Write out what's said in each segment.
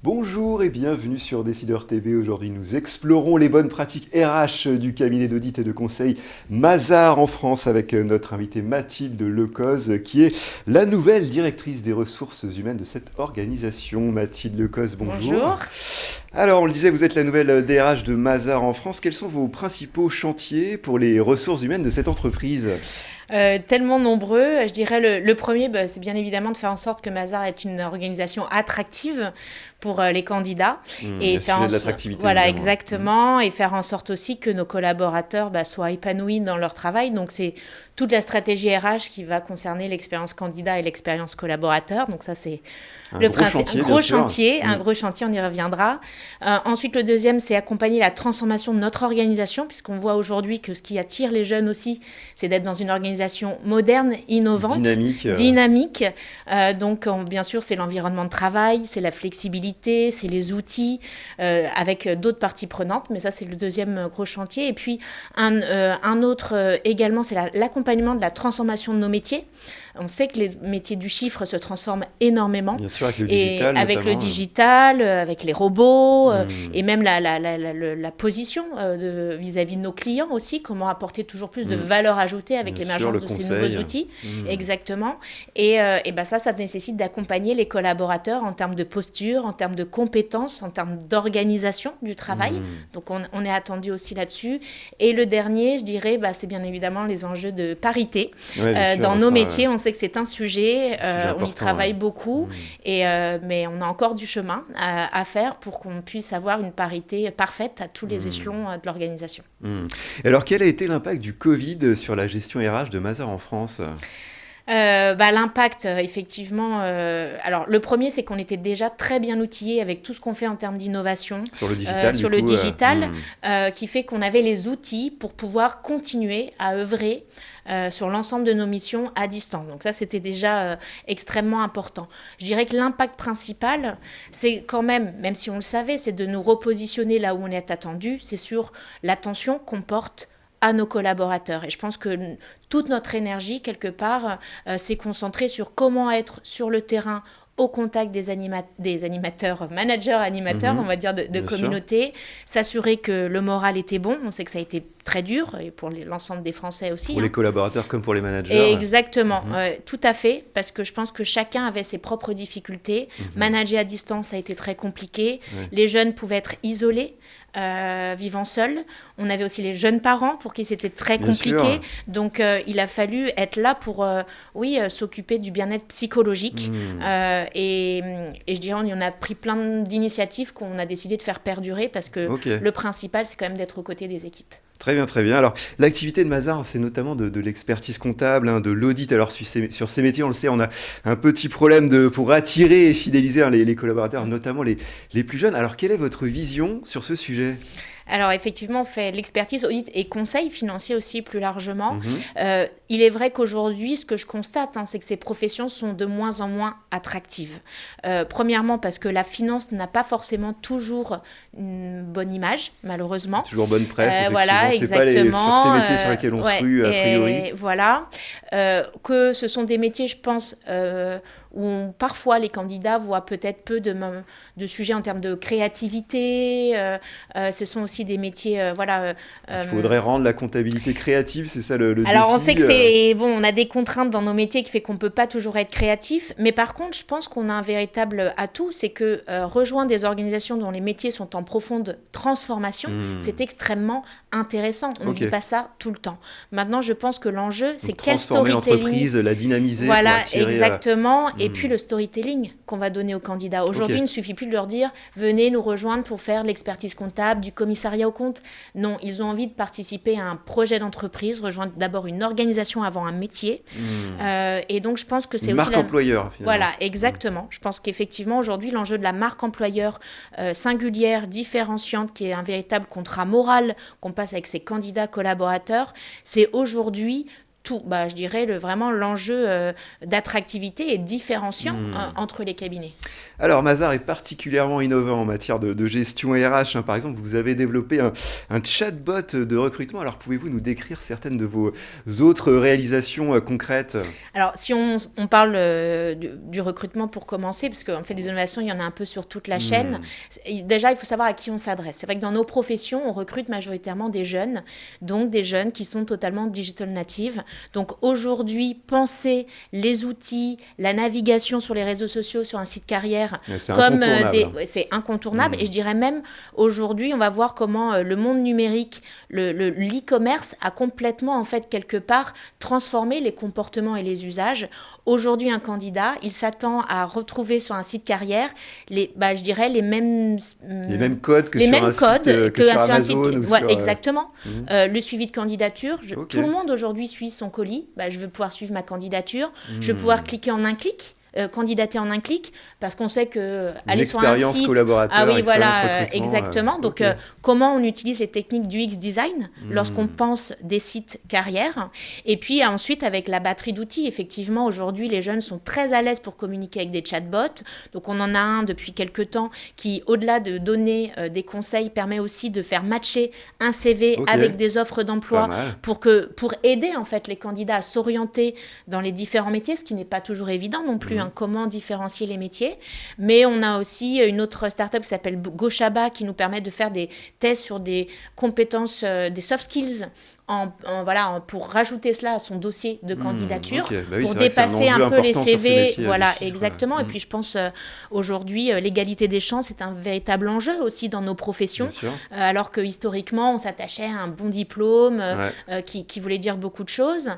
Bonjour et bienvenue sur Décideur TV. Aujourd'hui, nous explorons les bonnes pratiques RH du cabinet d'audit et de conseil Mazars en France avec notre invitée Mathilde Lecoz, qui est la nouvelle directrice des ressources humaines de cette organisation. Mathilde Lecoz, bonjour. Bonjour. Alors, on le disait, vous êtes la nouvelle DRH de Mazars en France. Quels sont vos principaux chantiers pour les ressources humaines de cette entreprise ? Tellement nombreux. Je dirais le premier, c'est bien évidemment de faire en sorte que Mazars est une organisation attractive pour les candidats. Et faire de l'attractivité. Voilà, Évidemment. exactement. Et faire en sorte aussi que nos collaborateurs soient épanouis dans leur travail. Donc, c'est toute la stratégie RH qui va concerner l'expérience candidat et l'expérience collaborateur. Donc, ça, c'est Un le gros principe. chantier, Un gros bien sûr. chantier, un gros chantier, on y reviendra. Ensuite, le deuxième, c'est accompagner la transformation de notre organisation, puisqu'on voit aujourd'hui que ce qui attire les jeunes aussi, c'est d'être dans une organisation moderne, innovante, dynamique. Donc, bien sûr, c'est l'environnement de travail, c'est la flexibilité, c'est les outils, avec d'autres parties prenantes. Mais ça, c'est le deuxième gros chantier. Et puis, un autre également, c'est l'accompagnement de la transformation de nos métiers. On sait que les métiers du chiffre se transforment énormément. Bien sûr, avec le digital. Et avec notamment. le digital, avec les robots, et même la position vis-à-vis de nos clients aussi, comment apporter toujours plus de valeur ajoutée avec Bien l'émergence sûr, de conseil. ces nouveaux outils. Exactement. Et ça nécessite d'accompagner les collaborateurs en termes de posture, en termes de compétences, en termes d'organisation du travail. Donc, on est attendu aussi là-dessus. Et le dernier, je dirais, c'est bien évidemment les enjeux de parité. Ouais, Dans nos métiers, on sait que c'est un sujet, on y travaille beaucoup, mais on a encore du chemin à faire pour qu'on puisse avoir une parité parfaite à tous les échelons de l'organisation. Et alors, quel a été l'impact du Covid sur la gestion RH de Mazars en France ? L'impact, effectivement, alors le premier, c'est qu'on était déjà très bien outillés avec tout ce qu'on fait en termes d'innovation sur le digital, qui fait qu'on avait les outils pour pouvoir continuer à œuvrer sur l'ensemble de nos missions à distance. Donc ça, c'était déjà extrêmement important. Je dirais que l'impact principal, c'est quand même si on le savait, c'est de nous repositionner là où on est attendu, c'est sur l'attention qu'on porte à nos collaborateurs. Et je pense que toute notre énergie, quelque part, s'est concentrée sur comment être sur le terrain au contact des animateurs, managers, animateurs, on va dire, de communauté, s'assurer que le moral était bon. On sait que ça a été très dur, et pour l'ensemble des Français aussi. Pour les collaborateurs comme pour les managers. Exactement, tout à fait, parce que je pense que chacun avait ses propres difficultés. Manager à distance a été très compliqué. Les jeunes pouvaient être isolés, vivant seuls. On avait aussi les jeunes parents pour qui c'était très compliqué. Donc, il a fallu être là pour, s'occuper du bien-être psychologique. Et je dirais, on y en a pris plein d'initiatives qu'on a décidé de faire perdurer parce que le principal, c'est quand même d'être aux côtés des équipes. Très bien, très bien. Alors, l'activité de Mazars, c'est notamment de l'expertise comptable, de l'audit. Alors, sur ces métiers, on le sait, on a un petit problème pour attirer et fidéliser les collaborateurs, notamment les plus jeunes. Alors, quelle est votre vision sur ce sujet ? Alors effectivement, on fait l'expertise, audit et conseil financier aussi plus largement. Il est vrai qu'aujourd'hui, ce que je constate, c'est que ces professions sont de moins en moins attractives. Premièrement, parce que la finance n'a pas forcément toujours une bonne image, malheureusement. Toujours bonne presse, effectivement. Voilà, c'est pas sur ces métiers sur lesquels on se rue, a priori. Et voilà, que ce sont des métiers, je pense, où parfois les candidats voient peut-être peu de sujets en termes de créativité. Ce sont aussi des métiers, Il faudrait rendre la comptabilité créative, c'est ça le alors défi. On sait que on a des contraintes dans nos métiers qui fait qu'on peut pas toujours être créatif, mais par contre, je pense qu'on a un véritable atout, c'est que rejoindre des organisations dont les métiers sont en profonde transformation, c'est extrêmement intéressant. On ne vit pas ça tout le temps. Maintenant, je pense que l'enjeu, c'est quel storytelling. L'entreprise, la dynamiser. Voilà, pour attirer, exactement. Et puis le storytelling qu'on va donner aux candidats. Aujourd'hui, il ne suffit plus de leur dire « Venez nous rejoindre pour faire l'expertise comptable, du commissariat au compte ». Non, ils ont envie de participer à un projet d'entreprise, rejoindre d'abord une organisation avant un métier. Et donc, je pense que c'est une aussi... marque employeur, finalement. Voilà, exactement. Je pense qu'effectivement, aujourd'hui, l'enjeu de la marque employeur singulière, différenciante, qui est un véritable contrat moral qu'on passe avec ses candidats collaborateurs, c'est aujourd'hui tout, je dirais vraiment l'enjeu d'attractivité et différenciant entre les cabinets. Alors Mazars est particulièrement innovant en matière de gestion RH. Par exemple, vous avez développé un chatbot de recrutement. Alors pouvez-vous nous décrire certaines de vos autres réalisations concrètes? Alors si on parle du recrutement pour commencer, parce qu'en fait des innovations, il y en a un peu sur toute la chaîne. Déjà, il faut savoir à qui on s'adresse. C'est vrai que dans nos professions, on recrute majoritairement des jeunes, donc des jeunes qui sont totalement digital natives. Donc aujourd'hui, penser les outils, la navigation sur les réseaux sociaux, sur un site carrière, comme c'est incontournable. Et je dirais même aujourd'hui, on va voir comment le monde numérique, l'e-commerce a complètement en fait quelque part transformé les comportements et les usages. Aujourd'hui, un candidat, il s'attend à retrouver sur un site carrière je dirais les mêmes codes que sur un site exactement. Le suivi de candidature. Tout le monde aujourd'hui suit son colis. Je veux pouvoir suivre ma candidature. Je veux pouvoir cliquer en un clic. Candidater en un clic, parce qu'on sait que aller sur un site, collaborateur, exactement. Donc comment on utilise les techniques du UX design lorsqu'on pense des sites carrières, et puis ensuite avec la batterie d'outils. Effectivement, aujourd'hui les jeunes sont très à l'aise pour communiquer avec des chatbots. Donc on en a un depuis quelques temps qui, au-delà de donner des conseils, permet aussi de faire matcher un CV avec des offres d'emploi pour aider en fait les candidats à s'orienter dans les différents métiers, ce qui n'est pas toujours évident non plus. Comment différencier les métiers. Mais on a aussi une autre start-up qui s'appelle Goshaba qui nous permet de faire des tests sur des compétences, des soft skills, pour rajouter cela à son dossier de candidature, pour dépasser un peu les CV. Exactement. Et puis je pense aujourd'hui, l'égalité des chances est un véritable enjeu aussi dans nos professions, alors que historiquement, on s'attachait à un bon diplôme qui voulait dire beaucoup de choses.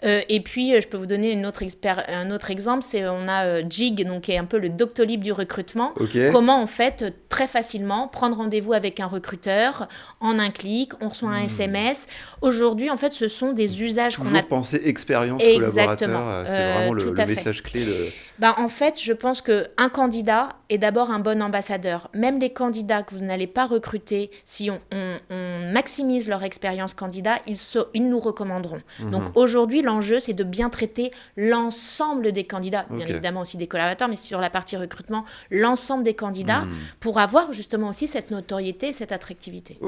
Et puis, je peux vous donner un autre exemple, c'est on a Jig, donc, qui est un peu le Doctolib du recrutement. Comment, en fait, très facilement, prendre rendez-vous avec un recruteur en un clic, on reçoit un SMS. Aujourd'hui, en fait, ce sont des usages qu'on a... penser expérience collaborateur, c'est vraiment le message clé. En fait, je pense qu'un candidat est d'abord un bon ambassadeur. Même les candidats que vous n'allez pas recruter, si on maximise leur expérience candidat, ils nous recommanderont. Donc aujourd'hui, l'enjeu, c'est de bien traiter l'ensemble des candidats, bien évidemment aussi des collaborateurs, mais sur la partie recrutement, l'ensemble des candidats, pour avoir justement aussi cette notoriété, cette attractivité.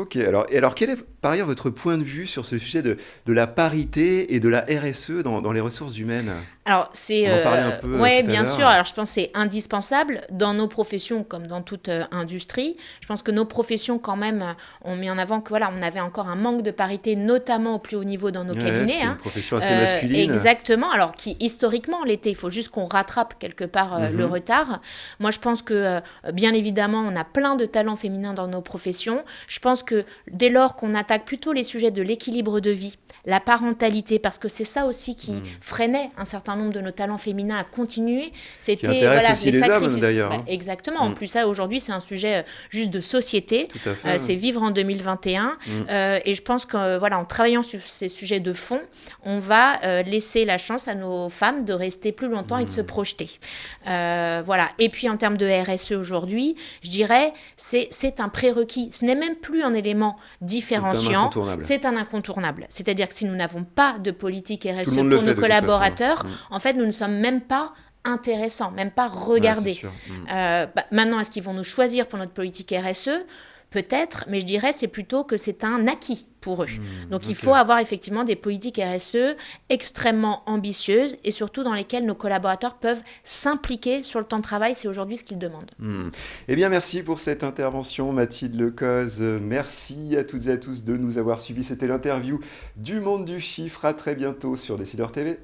Alors quel est par ailleurs votre point de vue sur ce sujet de la parité et de la RSE dans les ressources humaines? Alors, c'est... On en parlait un peu bien sûr. Alors, je pense que c'est indispensable dans nos professions comme dans toute industrie. Je pense que nos professions, quand même, ont mis en avant que, on avait encore un manque de parité, notamment au plus haut niveau dans nos cabinets. C'est une profession assez masculine. Exactement. Alors, qui, historiquement, l'était. Il faut juste qu'on rattrape quelque part le retard. Moi, je pense que, bien évidemment, on a plein de talents féminins dans nos professions. Je pense que dès lors qu'on attaque plutôt les sujets de l'équilibre de vie, la parentalité, parce que c'est ça aussi qui freinait un certain nombre de nos talents féminins à continuer. C'était qui intéresse aussi les hommes d'ailleurs. Exactement. En plus, ça aujourd'hui, c'est un sujet juste de société. Tout à fait. C'est vivre en 2021. Et je pense que en travaillant sur ces sujets de fond, on va laisser la chance à nos femmes de rester plus longtemps et de se projeter. Et puis en termes de RSE aujourd'hui, je dirais c'est un prérequis. Ce n'est même plus un élément différenciant. C'est un incontournable. C'est-à-dire que si nous n'avons pas de politique RSE pour nos collaborateurs, en fait, nous ne sommes même pas intéressants, même pas regardés. Maintenant, est-ce qu'ils vont nous choisir pour notre politique RSE ? Peut-être, mais je dirais c'est plutôt que c'est un acquis pour eux. Donc il faut avoir effectivement des politiques RSE extrêmement ambitieuses et surtout dans lesquelles nos collaborateurs peuvent s'impliquer sur le temps de travail. C'est aujourd'hui ce qu'ils demandent. Eh bien, merci pour cette intervention, Mathilde Lecoz. Merci à toutes et à tous de nous avoir suivis. C'était l'interview du Monde du Chiffre. À très bientôt sur Décideur TV.